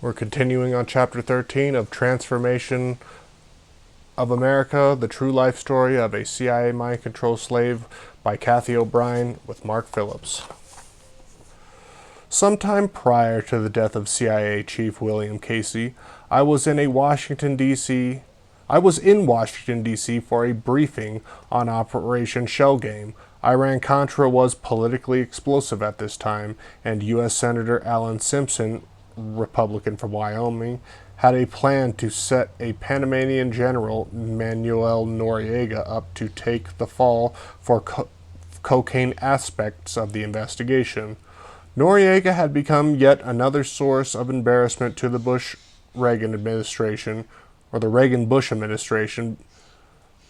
We're continuing on Chapter 13 of Transformation of America, the true life story of a CIA mind control slave by Cathy O'Brien with Mark Phillips. Sometime prior to the death of CIA Chief William Casey, I was in Washington, D.C. for a briefing on Operation Shell Game. Iran-Contra was politically explosive at this time, and U.S. Senator Alan Simpson, Republican from Wyoming, had a plan to set a Panamanian general, Manuel Noriega, up to take the fall for cocaine aspects of the investigation. Noriega had become yet another source of embarrassment to the Bush-Reagan administration, or the Reagan-Bush administration.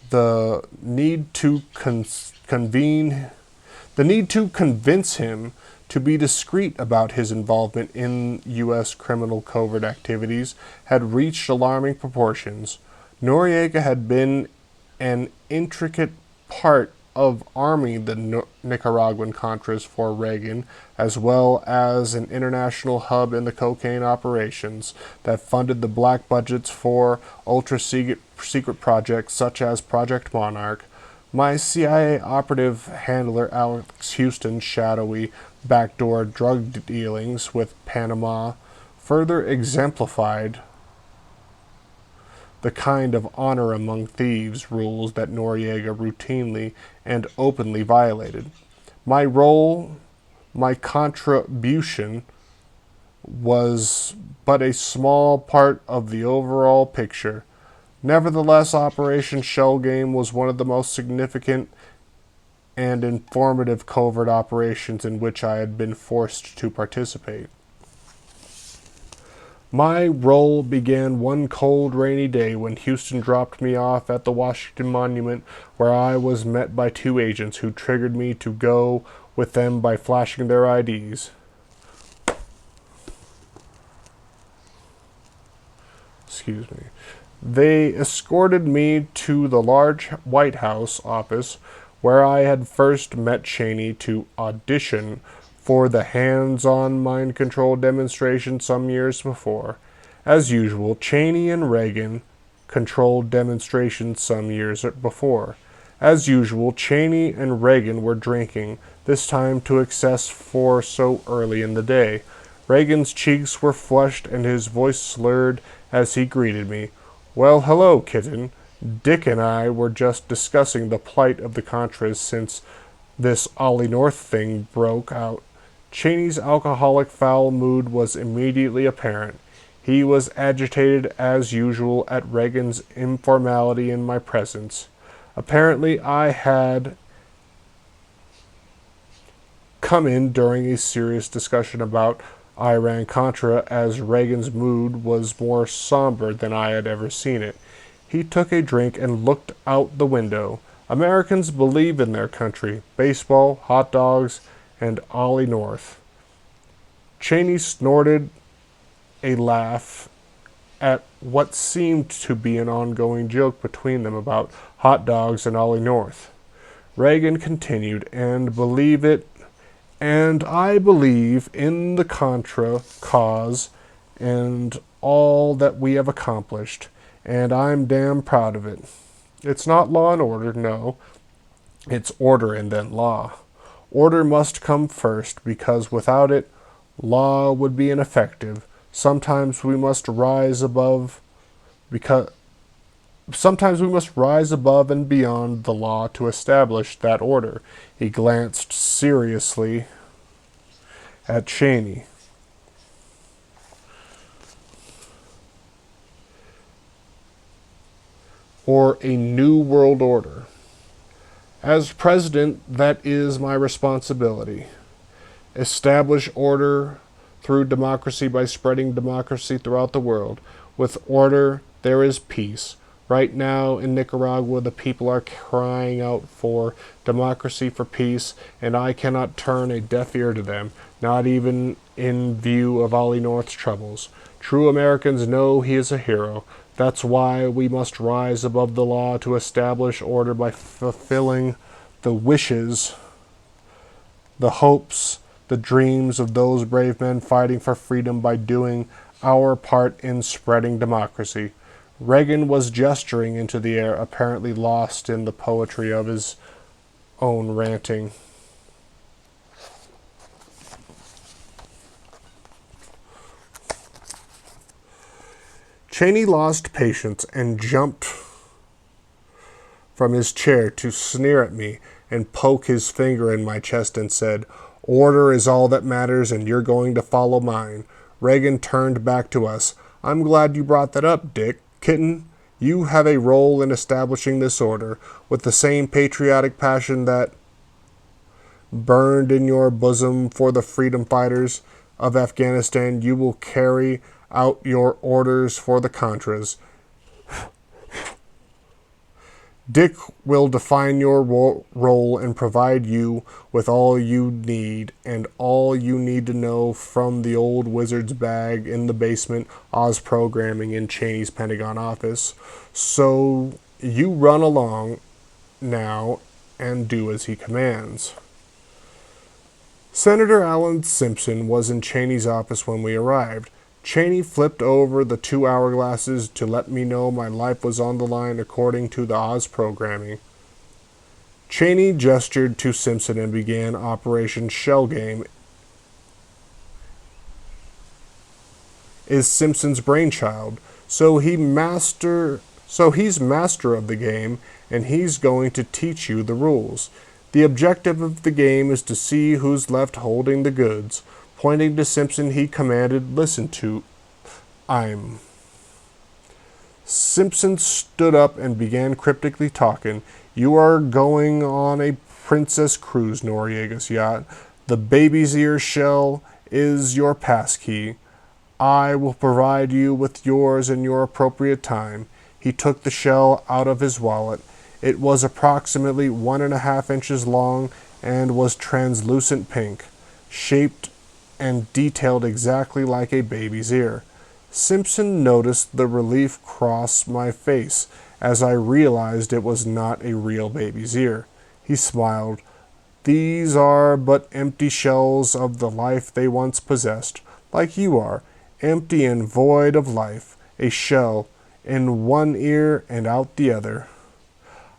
The need to convince him to be discreet about his involvement in U.S. criminal covert activities had reached alarming proportions. Noriega had been an intricate part of arming the Nicaraguan Contras for Reagan, as well as an international hub in the cocaine operations that funded the black budgets for ultra-secret projects such as Project Monarch. My CIA operative handler Alex Houston's shadowy backdoor drug dealings with Panama further exemplified the kind of honor among thieves rules that Noriega routinely and openly violated. My contribution, was but a small part of the overall picture. Nevertheless, Operation Shell Game was one of the most significant and informative covert operations in which I had been forced to participate. My role began one cold, rainy day when Houston dropped me off at the Washington Monument, where I was met by two agents who triggered me to go with them by flashing their IDs. Excuse me. They escorted me to the large White House office where I had first met Cheney to audition for the hands-on mind control demonstration some years before. As usual, Cheney and Reagan controlled demonstrations some years before. As usual, Cheney and Reagan were drinking, this time to excess for so early in the day. Reagan's cheeks were flushed and his voice slurred as he greeted me. "Well, hello, kitten. Dick and I were just discussing the plight of the Contras since this Ollie North thing broke out." Cheney's alcoholic foul mood was immediately apparent. He was agitated as usual at Reagan's informality in my presence. Apparently I had come in during a serious discussion about Iran-Contra, as Reagan's mood was more somber than I had ever seen it. He took a drink and looked out the window. Americans believe in their country. Baseball, hot dogs, and Ollie North. Cheney snorted a laugh at what seemed to be an ongoing joke between them about hot dogs and Ollie North. Reagan continued, and I believe in the Contra cause and all that we have accomplished, and I'm damn proud of it. It's not law and order, no. It's order and then law. Order must come first, because without it, law would be ineffective. Sometimes we must rise above and beyond the law to establish that order. He glanced seriously at Cheney. Or a new world order. As president, that is my responsibility. Establish order through democracy by spreading democracy throughout the world. With order, there is peace. Right now in Nicaragua, the people are crying out for democracy, for peace, and I cannot turn a deaf ear to them, not even in view of Ollie North's troubles. True Americans know he is a hero. That's why we must rise above the law to establish order by fulfilling the wishes, the hopes, the dreams of those brave men fighting for freedom by doing our part in spreading democracy. Reagan was gesturing into the air, apparently lost in the poetry of his own ranting. Cheney lost patience and jumped from his chair to sneer at me and poke his finger in my chest and said, "Order is all that matters, and you're going to follow mine." Reagan turned back to us. "I'm glad you brought that up, Dick. Kitten, you have a role in establishing this order. With the same patriotic passion that burned in your bosom for the freedom fighters of Afghanistan, you will carry out your orders for the Contras. Dick will define your role and provide you with all you need and all you need to know from the old wizard's bag in the basement Oz programming in Cheney's Pentagon office. So you run along now and do as he commands." Senator Alan Simpson was in Cheney's office when we arrived. Cheney flipped over the 2 hourglasses to let me know my life was on the line according to the Oz programming. Cheney gestured to Simpson and began Operation Shell Game. Is Simpson's brainchild, so he's master of the game, and he's going to teach you the rules. The objective of the game is to see who's left holding the goods. Pointing to Simpson, he commanded, "Listen to I'm." Simpson stood up and began cryptically talking. "You are going on a princess cruise, Noriega's yacht. The baby's ear shell is your passkey. I will provide you with yours in your appropriate time." He took the shell out of his wallet. It was approximately 1.5 inches long and was translucent pink, shaped and detailed exactly like a baby's ear. Simpson noticed the relief cross my face as I realized it was not a real baby's ear. He smiled. "These are but empty shells of the life they once possessed, like you are, empty and void of life, a shell in one ear and out the other.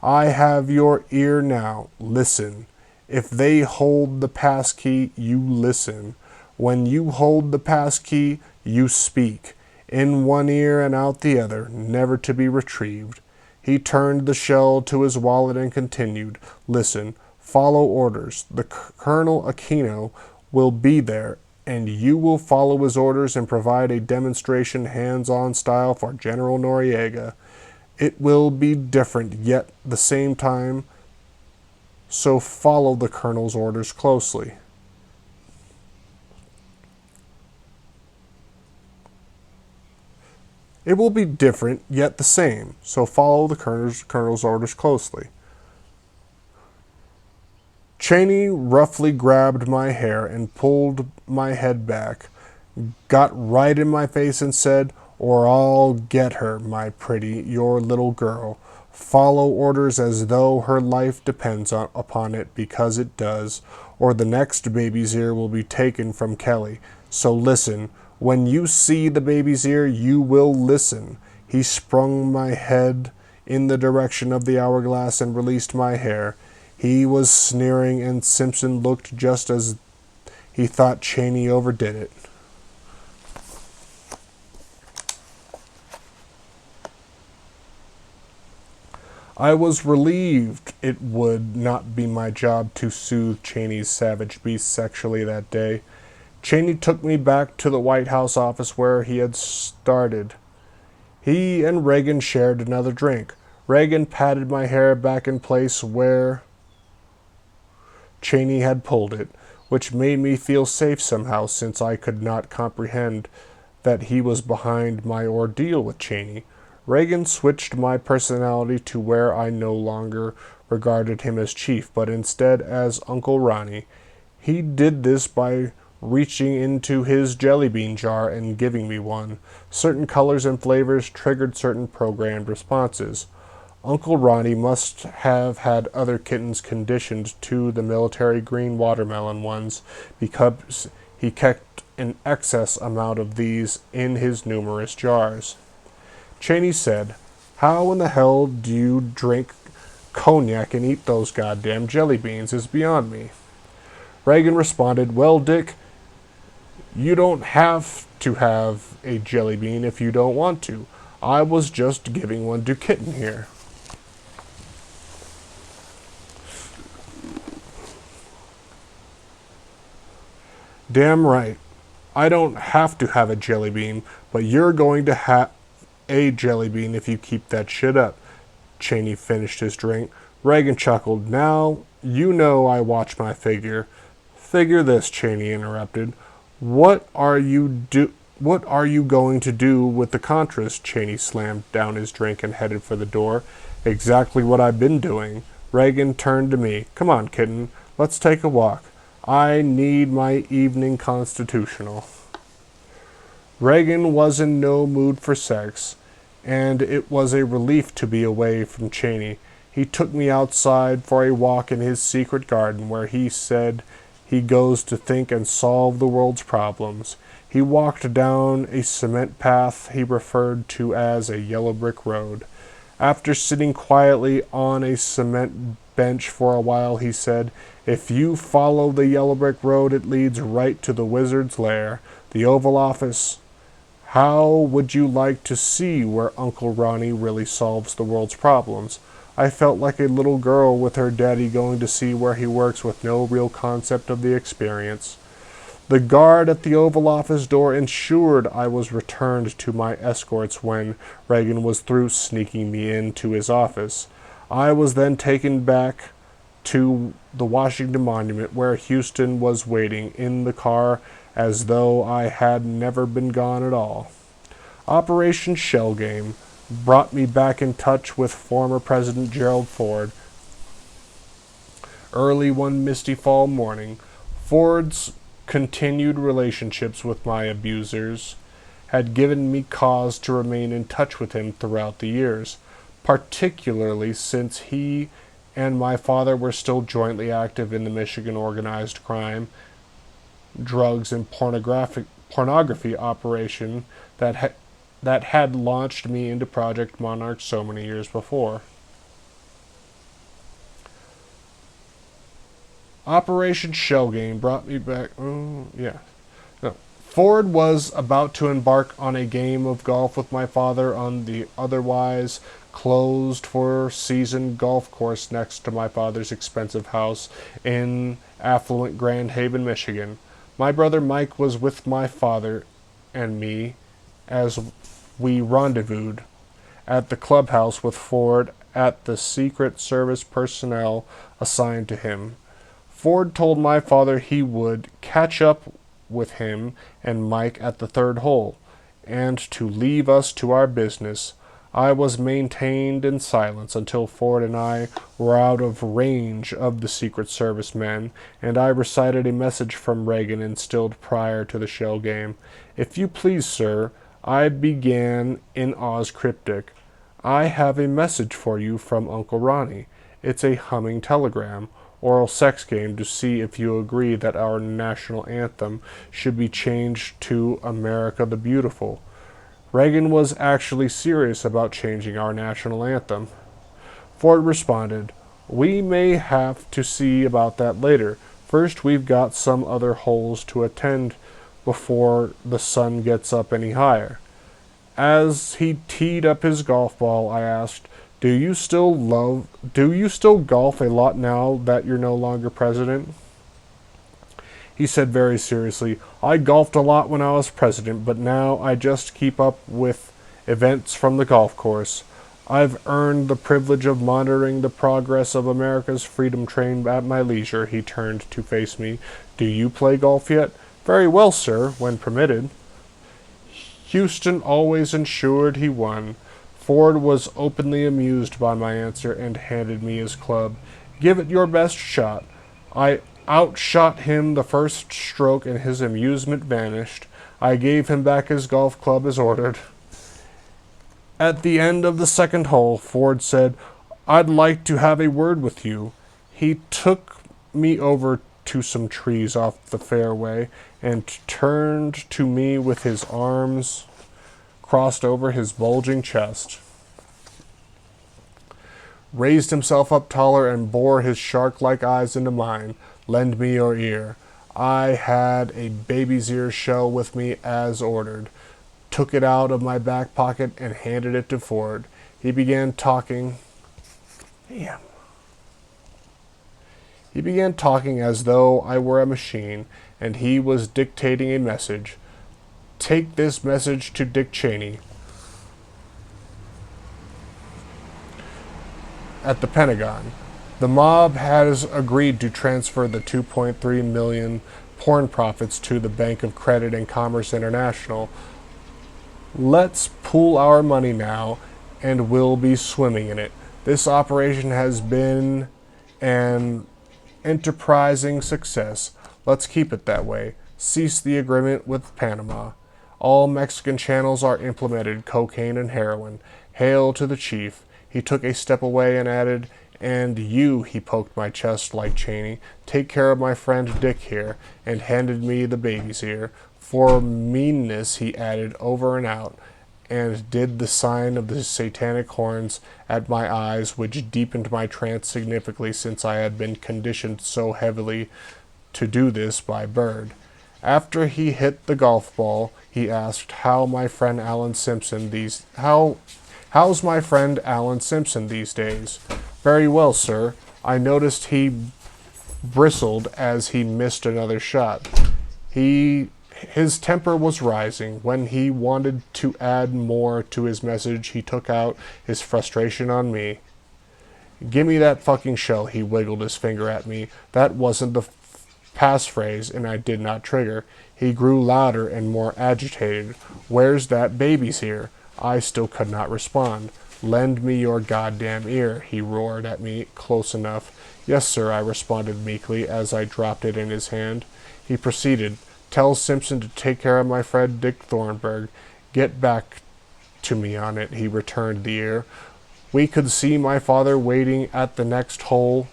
I have your ear now. Listen. If they hold the passkey, you listen. When you hold the passkey, you speak, in one ear and out the other, never to be retrieved." He turned the shell to his wallet and continued, "Listen, follow orders. The Colonel Aquino will be there, and you will follow his orders and provide a demonstration hands-on style for General Noriega. It will be different, yet the same time, so follow the Colonel's orders closely." "It will be different, yet the same, so follow the Colonel's orders closely." Cheney roughly grabbed my hair and pulled my head back, got right in my face and said, "Or I'll get her, my pretty, your little girl. Follow orders as though her life depends upon it, because it does, or the next baby's ear will be taken from Kelly. So listen. When you see the baby's ear, you will listen." He sprung my head in the direction of the hourglass and released my hair. He was sneering, and Simpson looked just as he thought Cheney overdid it. I was relieved it would not be my job to soothe Cheney's savage beast sexually that day. Cheney took me back to the White House office where he had started. He and Reagan shared another drink. Reagan patted my hair back in place where Cheney had pulled it, which made me feel safe somehow, since I could not comprehend that he was behind my ordeal with Cheney. Reagan switched my personality to where I no longer regarded him as chief, but instead as Uncle Ronnie. He did this by reaching into his jelly bean jar and giving me one. Certain colors and flavors triggered certain programmed responses. Uncle Ronnie must have had other kittens conditioned to the military green watermelon ones, because he kept an excess amount of these in his numerous jars. Cheney said, "How in the hell do you drink cognac and eat those goddamn jelly beans is beyond me." Reagan responded, "Well, Dick, you don't have to have a jelly bean if you don't want to. I was just giving one to Kitten here." "Damn right. I don't have to have a jelly bean, but you're going to have a jelly bean if you keep that shit up." Cheney finished his drink. Reagan chuckled. "Now, you know I watch my figure." "Figure this," Cheney interrupted. What are you going to do with the Contras?" Cheney slammed down his drink and headed for the door. "Exactly what I've been doing." Reagan turned to me. "Come on, Kitten. Let's take a walk. I need my evening constitutional." Reagan was in no mood for sex, and it was a relief to be away from Cheney. He took me outside for a walk in his secret garden, where he said he goes to think and solve the world's problems. He walked down a cement path he referred to as a yellow brick road. After sitting quietly on a cement bench for a while, he said, "If you follow the yellow brick road, it leads right to the wizard's lair, the Oval Office. How would you like to see where Uncle Ronnie really solves the world's problems?" I felt like a little girl with her daddy going to see where he works with no real concept of the experience. The guard at the Oval Office door ensured I was returned to my escorts when Reagan was through sneaking me into his office. I was then taken back to the Washington Monument, where Houston was waiting in the car as though I had never been gone at all. Operation Shell Game brought me back in touch with former President Gerald Ford. Early one misty fall morning, Ford's continued relationships with my abusers had given me cause to remain in touch with him throughout the years, particularly since he and my father were still jointly active in the Michigan organized crime, drugs, and pornography operation that had launched me into Project Monarch so many years before. Operation Shell Game brought me back. Oh, yeah. No. Ford was about to embark on a game of golf with my father on the otherwise closed for season golf course next to my father's expensive house in affluent Grand Haven, Michigan. My brother Mike was with my father and me as we rendezvoused at the clubhouse with Ford at the Secret Service personnel assigned to him. Ford told my father he would catch up with him and Mike at the third hole, and to leave us to our business. I was maintained in silence until Ford and I were out of range of the Secret Service men, and I recited a message from Reagan instilled prior to the shell game. "If you please, sir," I began in Oz cryptic, "I have a message for you from Uncle Ronnie. It's a humming telegram, oral sex game to see if you agree that our national anthem should be changed to America the Beautiful." Reagan was actually serious about changing our national anthem. Ford responded, "We may have to see about that later. First, we've got some other holes to attend before the sun gets up any higher." As he teed up his golf ball, I asked, Do you still golf a lot now that you're no longer president?" He said very seriously, "I golfed a lot when I was president, but now I just keep up with events from the golf course. I've earned the privilege of monitoring the progress of America's freedom train at my leisure." He turned to face me. "Do you play golf yet?" "Very well, sir, when permitted." Houston always ensured he won. Ford was openly amused by my answer and handed me his club. "Give it your best shot." I outshot him the first stroke and his amusement vanished. I gave him back his golf club as ordered. At the end of the second hole, Ford said, "I'd like to have a word with you." He took me over to some trees off the fairway and turned to me with his arms crossed over his bulging chest, raised himself up taller and bore his shark-like eyes into mine. Lend me your ear. I had a baby's ear shell with me as ordered, took it out of my back pocket and handed it to Ford. He began talking. Damn. He began talking as though I were a machine, and he was dictating a message. Take this message to Dick Cheney at the Pentagon. The mob has agreed to transfer the $2.3 million porn profits to the Bank of Credit and Commerce International. Let's pool our money now, and we'll be swimming in it. This operation has been an enterprising success. Let's keep it that way. Cease the agreement with Panama. All Mexican channels are implemented, cocaine and heroin. Hail to the chief. He took a step away and added, and you, he poked my chest like Cheney, take care of my friend Dick here, and handed me the baby's ear. For meanness, he added, over and out, and did the sign of the satanic horns at my eyes, which deepened my trance significantly since I had been conditioned so heavily to do this by Bird. After he hit the golf ball, he asked, how's my friend Alan Simpson these days? Very well, sir. I noticed he bristled as he missed another shot. His temper was rising. When he wanted to add more to his message, he took out his frustration on me. Gimme that fucking shell, he wiggled his finger at me. That wasn't the passphrase, and I did not trigger. He grew louder and more agitated. Where's that baby's ear? I still could not respond. Lend me your goddamn ear, he roared at me close enough. Yes, sir, I responded meekly as I dropped it in his hand. He proceeded. Tell Simpson to take care of my friend Dick Thornburg. Get back to me on it, he returned the ear. We could see my father waiting at the next hole,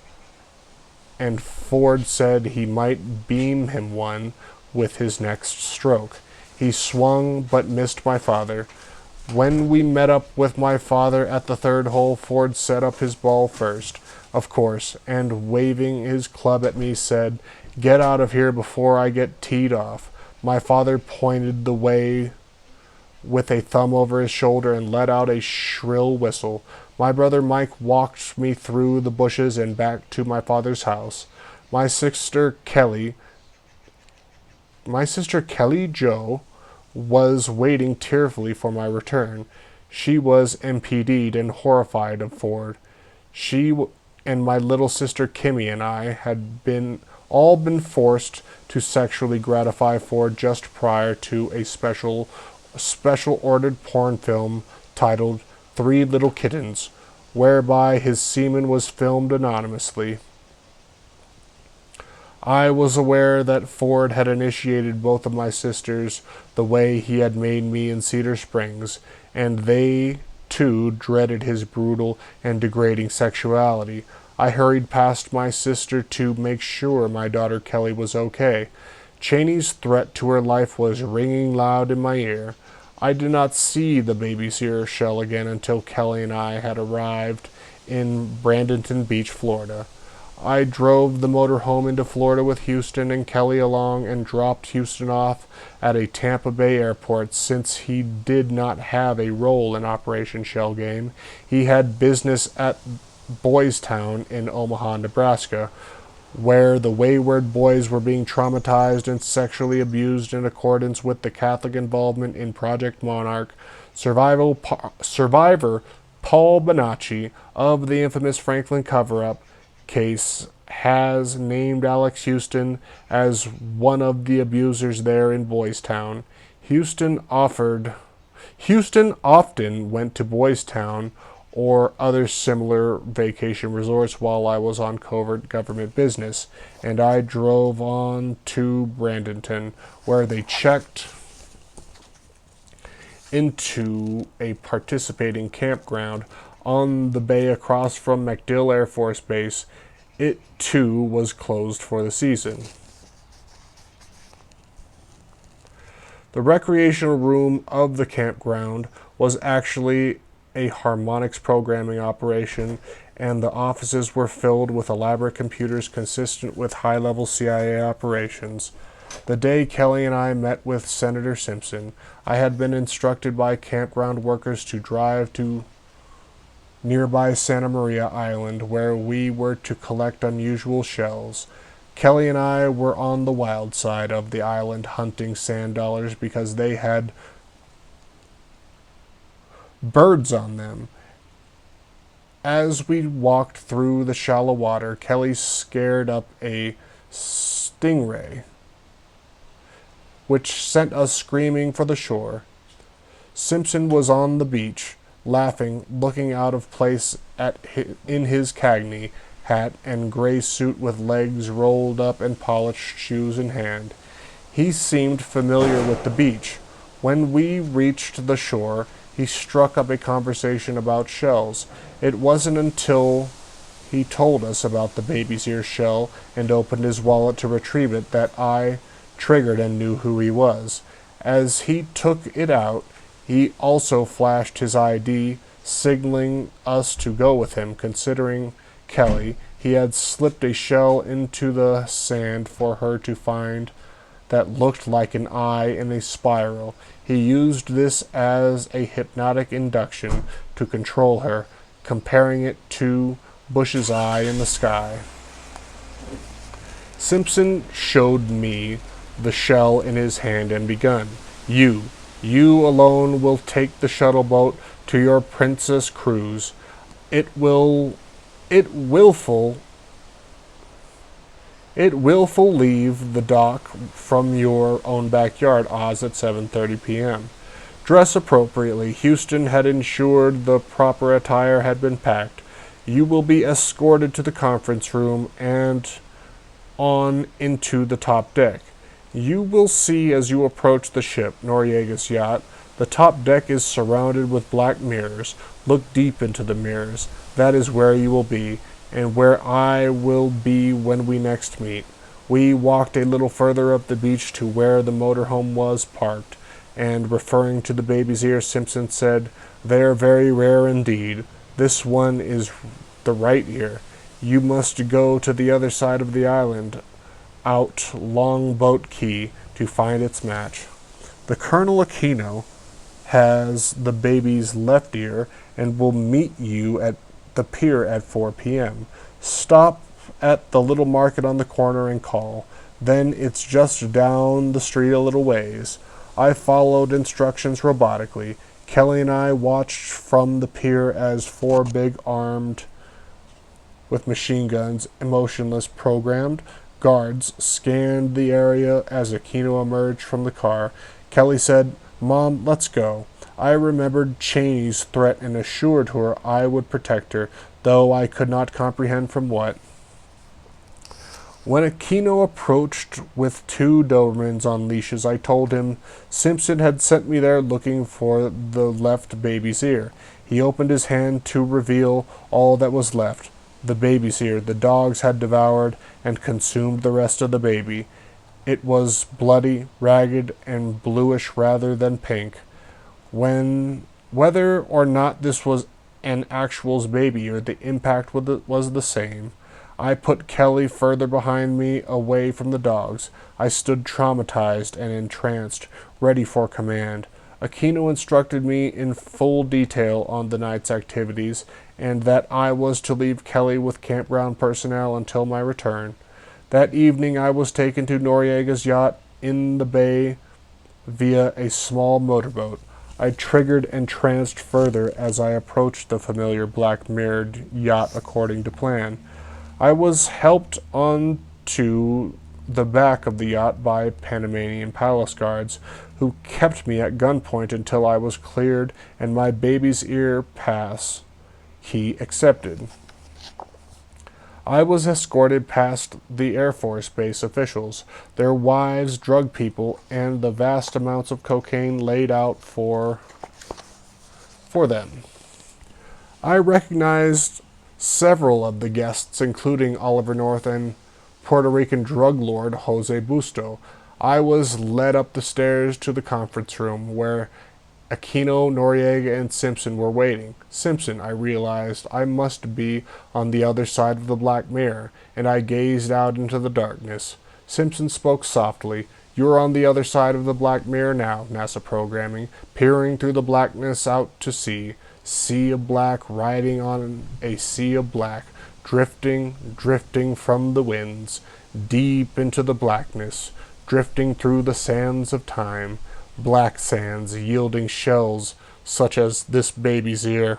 and Ford said he might beam him one with his next stroke. He swung but missed my father. When we met up with my father at the third hole, Ford set up his ball first, of course, and waving his club at me said, get out of here before I get teed off. My father pointed the way with a thumb over his shoulder and let out a shrill whistle. My brother Mike walked me through the bushes and back to my father's house. My sister Kelly Jo was waiting tearfully for my return. She was MPD'd and horrified of Ford. She and my little sister Kimmy and I had been forced to sexually gratify Ford just prior to a special ordered porn film titled Three Little Kittens, whereby his semen was filmed anonymously. I was aware that Ford had initiated both of my sisters the way he had made me in Cedar Springs, and they, too, dreaded his brutal and degrading sexuality. I hurried past my sister to make sure my daughter Kelly was okay. Cheney's threat to her life was ringing loud in my ear. I did not see the baby's ear shell again until Kelly and I had arrived in Bradenton Beach, Florida. I drove the motor home into Florida with Houston and Kelly along and dropped Houston off at a Tampa Bay airport since he did not have a role in Operation Shell Game. He had business at Boys Town in Omaha, Nebraska, where the wayward boys were being traumatized and sexually abused in accordance with the Catholic involvement in Project Monarch. Survivor Paul Bonacci of the infamous Franklin cover-up case has named Alex Houston as one of the abusers there in Boys Town. Houston often went to Boys Town or other similar vacation resorts while I was on covert government business, and I drove on to Bradenton, where they checked into a participating campground on the bay across from MacDill Air Force Base. It, too, was closed for the season. The recreational room of the campground was actually a harmonics programming operation, and the offices were filled with elaborate computers consistent with high-level CIA operations. The day Kelly and I met with Senator Simpson, I had been instructed by campground workers to drive to nearby Santa Maria Island, where we were to collect unusual shells. Kelly and I were on the wild side of the island hunting sand dollars because they had birds on them. As we walked through the shallow water, Kelly scared up a stingray, which sent us screaming for the shore. Simpson was on the beach, laughing, looking out of place in his Cagney hat and gray suit with legs rolled up and polished shoes in hand. He seemed familiar with the beach. When we reached the shore, he struck up a conversation about shells. It wasn't until he told us about the baby's ear shell and opened his wallet to retrieve it that I triggered and knew who he was. As he took it out, he also flashed his ID, signaling us to go with him. Considering Kelly, he had slipped a shell into the sand for her to find that looked like an eye in a spiral. He used this as a hypnotic induction to control her, comparing it to Bush's eye in the sky. Simpson showed me the shell in his hand and begun. You alone will take the shuttle boat to your princess cruise. It willful leave the dock from your own backyard, Oz, at 7:30 p.m. Dress appropriately. Houston had ensured the proper attire had been packed. You will be escorted to the conference room and on into the top deck. You will see as you approach the ship, Noriega's yacht. The top deck is surrounded with black mirrors. Look deep into the mirrors. That is where you will be, and where I will be when we next meet. We walked a little further up the beach to where the motorhome was parked, and referring to the baby's ear, Simpson said, "They are very rare indeed. This one is the right ear. You must go to the other side of the island, out Longboat Key, to find its match. The Colonel Aquino has the baby's left ear and will meet you at the pier at 4 p.m. Stop at the little market on the corner and call. Then it's just down the street a little ways." I followed instructions robotically. Kelly and I watched from the pier as four big armed with machine guns, emotionless programmed guards scanned the area as Aquino emerged from the car. Kelly said, "Mom, let's go." I remembered Cheney's threat and assured her I would protect her, though I could not comprehend from what. When Aquino approached with two Dobermans on leashes, I told him Simpson had sent me there looking for the left baby's ear. He opened his hand to reveal all that was left. The baby's ear. The dogs had devoured and consumed the rest of the baby. It was bloody, ragged, and bluish rather than pink. Whether or not this was an actual baby ear, the impact was the same. I put Kelly further behind me, away from the dogs. I stood traumatized and entranced, ready for command. Aquino instructed me in full detail on the night's activities, and that I was to leave Kelly with campground personnel until my return. That evening I was taken to Noriega's yacht in the bay via a small motorboat. I triggered and tranced further as I approached the familiar black-mirrored yacht according to plan. I was helped onto the back of the yacht by Panamanian palace guards, who kept me at gunpoint until I was cleared and my baby's ear pass key accepted. I was escorted past the Air Force Base officials, their wives, drug people, and the vast amounts of cocaine laid out for them. I recognized several of the guests, including Oliver North and Puerto Rican drug lord Jose Busto. I was led up the stairs to the conference room where Aquino, Noriega, and Simpson were waiting. Simpson, I realized I must be on the other side of the black mirror, and I gazed out into the darkness. Simpson spoke softly. "You are on the other side of the black mirror now, NASA programming, peering through the blackness out to sea. Sea of black riding on a sea of black, drifting, drifting from the winds, deep into the blackness, drifting through the sands of time, black sands yielding shells such as this baby's ear."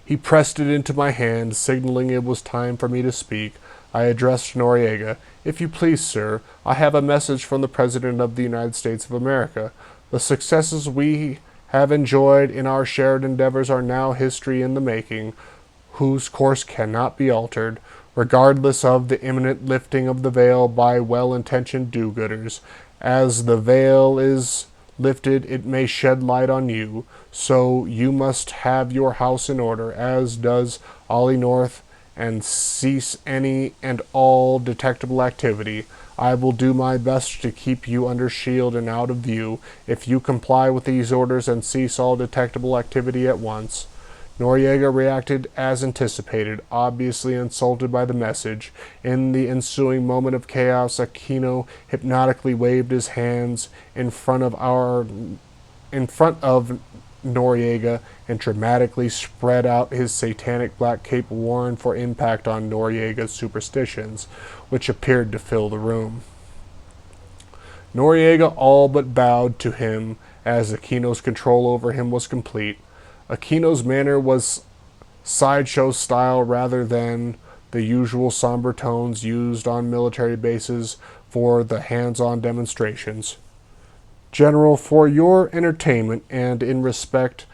He pressed it into my hand, signaling it was time for me to speak. I addressed Noriega. "If you please, sir, I have a message from the President of the United States of America. The successes we have enjoyed in our shared endeavors are now history in the making, whose course cannot be altered, regardless of the imminent lifting of the veil by well-intentioned do-gooders. As the veil is lifted, it may shed light on you, so you must have your house in order, as does Ollie North, and cease any and all detectable activity. I will do my best to keep you under shield and out of view. If you comply with these orders and cease all detectable activity at once." Noriega reacted as anticipated, obviously insulted by the message. In the ensuing moment of chaos, Aquino hypnotically waved his hands in front of Noriega and dramatically spread out his satanic black cape worn for impact on Noriega's superstitions, which appeared to fill the room. Noriega all but bowed to him as Aquino's control over him was complete. Aquino's manner was sideshow style rather than the usual somber tones used on military bases for the hands-on demonstrations. "General, for your entertainment and in respect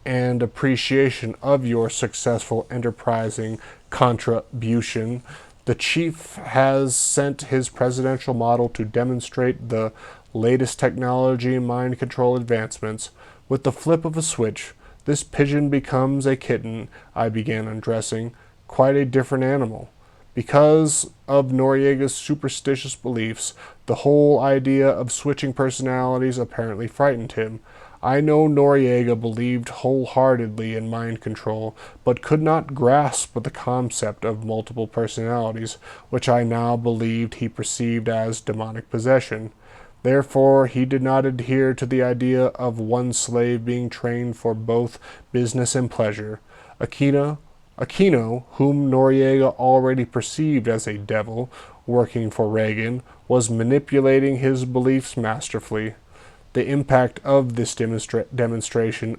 and appreciation of your successful enterprising contribution, the Chief has sent his presidential model to demonstrate the latest technology and mind control advancements. With the flip of a switch, this pigeon becomes a kitten." I began undressing. "Quite a different animal." Because of Noriega's superstitious beliefs, the whole idea of switching personalities apparently frightened him. I know Noriega believed wholeheartedly in mind control, but could not grasp the concept of multiple personalities, which I now believed he perceived as demonic possession. Therefore, he did not adhere to the idea of one slave being trained for both business and pleasure. Aquino, whom Noriega already perceived as a devil working for Reagan, was manipulating his beliefs masterfully. The impact of this demonstration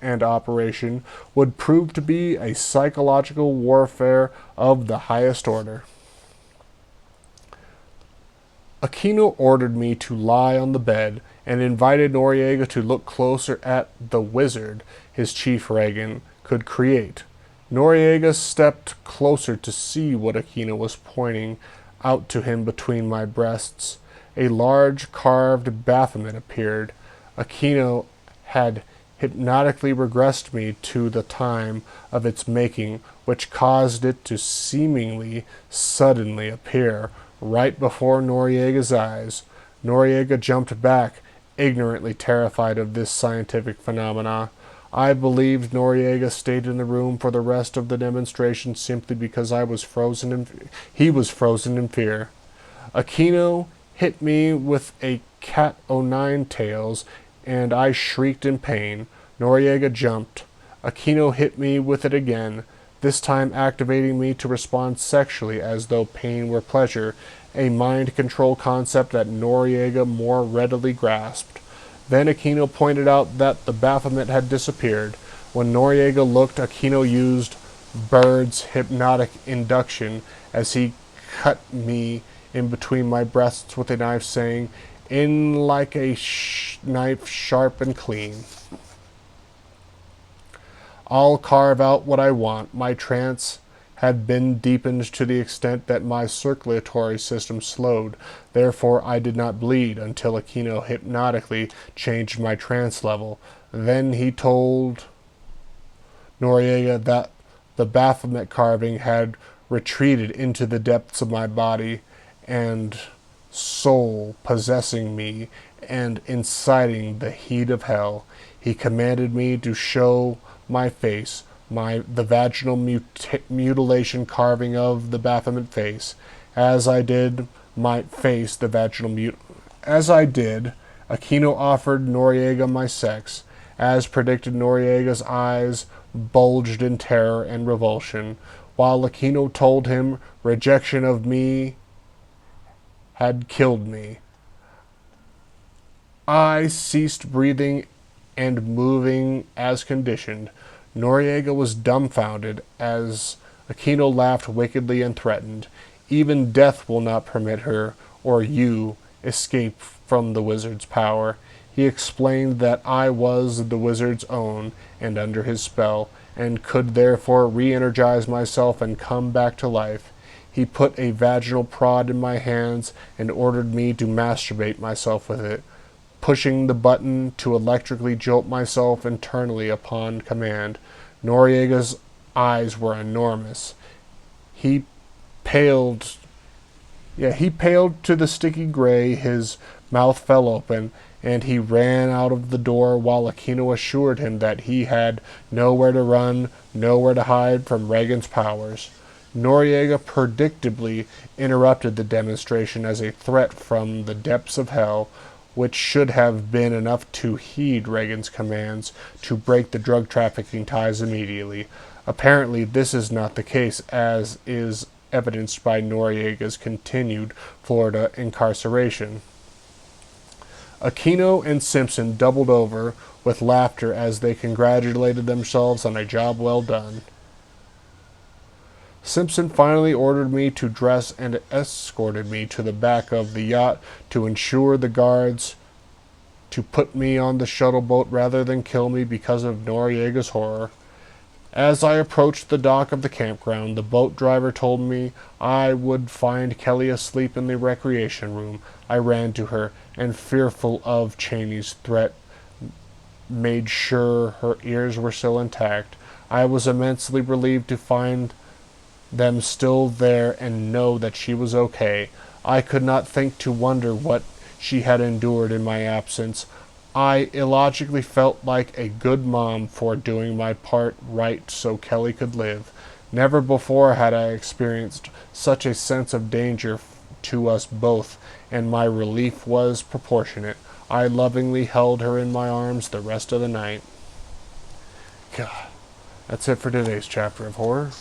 and operation would prove to be a psychological warfare of the highest order. Aquino ordered me to lie on the bed and invited Noriega to look closer at the wizard his chief Reagan could create. Noriega stepped closer to see what Aquino was pointing out to him between my breasts. A large carved Baphomet appeared. Aquino had hypnotically regressed me to the time of its making, which caused it to seemingly suddenly appear right before Noriega's eyes. Noriega jumped back, ignorantly terrified of this scientific phenomena. I believed Noriega stayed in the room for the rest of the demonstration simply because he was frozen in fear. Aquino hit me with a cat o' nine tails, and I shrieked in pain. Noriega jumped. Aquino hit me with it again, this time activating me to respond sexually as though pain were pleasure, a mind control concept that Noriega more readily grasped. Then Aquino pointed out that the Baphomet had disappeared. When Noriega looked, Aquino used Bird's hypnotic induction as he cut me in between my breasts with a knife, saying, "In like a knife, sharp and clean. I'll carve out what I want. My trance had been deepened to the extent that my circulatory system slowed. Therefore, I did not bleed until Aquino hypnotically changed my trance level. Then he told Noriega that the Baphomet carving had retreated into the depths of my body and soul, possessing me and inciting the heat of hell. He commanded me to show my face, the vaginal mutilation carving of the Baphomet face. As I did, Aquino offered Noriega my sex. As predicted, Noriega's eyes bulged in terror and revulsion, while Aquino told him rejection of me had killed me. I ceased breathing and moving as conditioned. Noriega was dumbfounded as Aquino laughed wickedly and threatened. Even death will not permit her, or you, escape from the wizard's power. He explained that I was the wizard's own and under his spell, and could therefore re-energize myself and come back to life. He put a vaginal prod in my hands and ordered me to masturbate myself with it, pushing the button to electrically jolt myself internally upon command. Noriega's eyes were enormous. He paled to the sticky gray, his mouth fell open, and he ran out of the door while Aquino assured him that he had nowhere to run, nowhere to hide from Reagan's powers. Noriega predictably interrupted the demonstration as a threat from the depths of hell, which should have been enough to heed Reagan's commands to break the drug trafficking ties immediately. Apparently, this is not the case, as is evidenced by Noriega's continued Florida incarceration. Aquino and Simpson doubled over with laughter as they congratulated themselves on a job well done. Simpson finally ordered me to dress and escorted me to the back of the yacht to ensure the guards to put me on the shuttle boat rather than kill me because of Noriega's horror. As I approached the dock of the campground, the boat driver told me I would find Kelly asleep in the recreation room. I ran to her, and fearful of Cheney's threat, made sure her ears were still intact. I was immensely relieved to find them still there and know that she was okay. I could not think to wonder what she had endured in my absence. I illogically felt like a good mom for doing my part right so Kelly could live. Never before had I experienced such a sense of danger to us both, and my relief was proportionate. I lovingly held her in my arms the rest of the night. God, that's it for today's chapter of horror.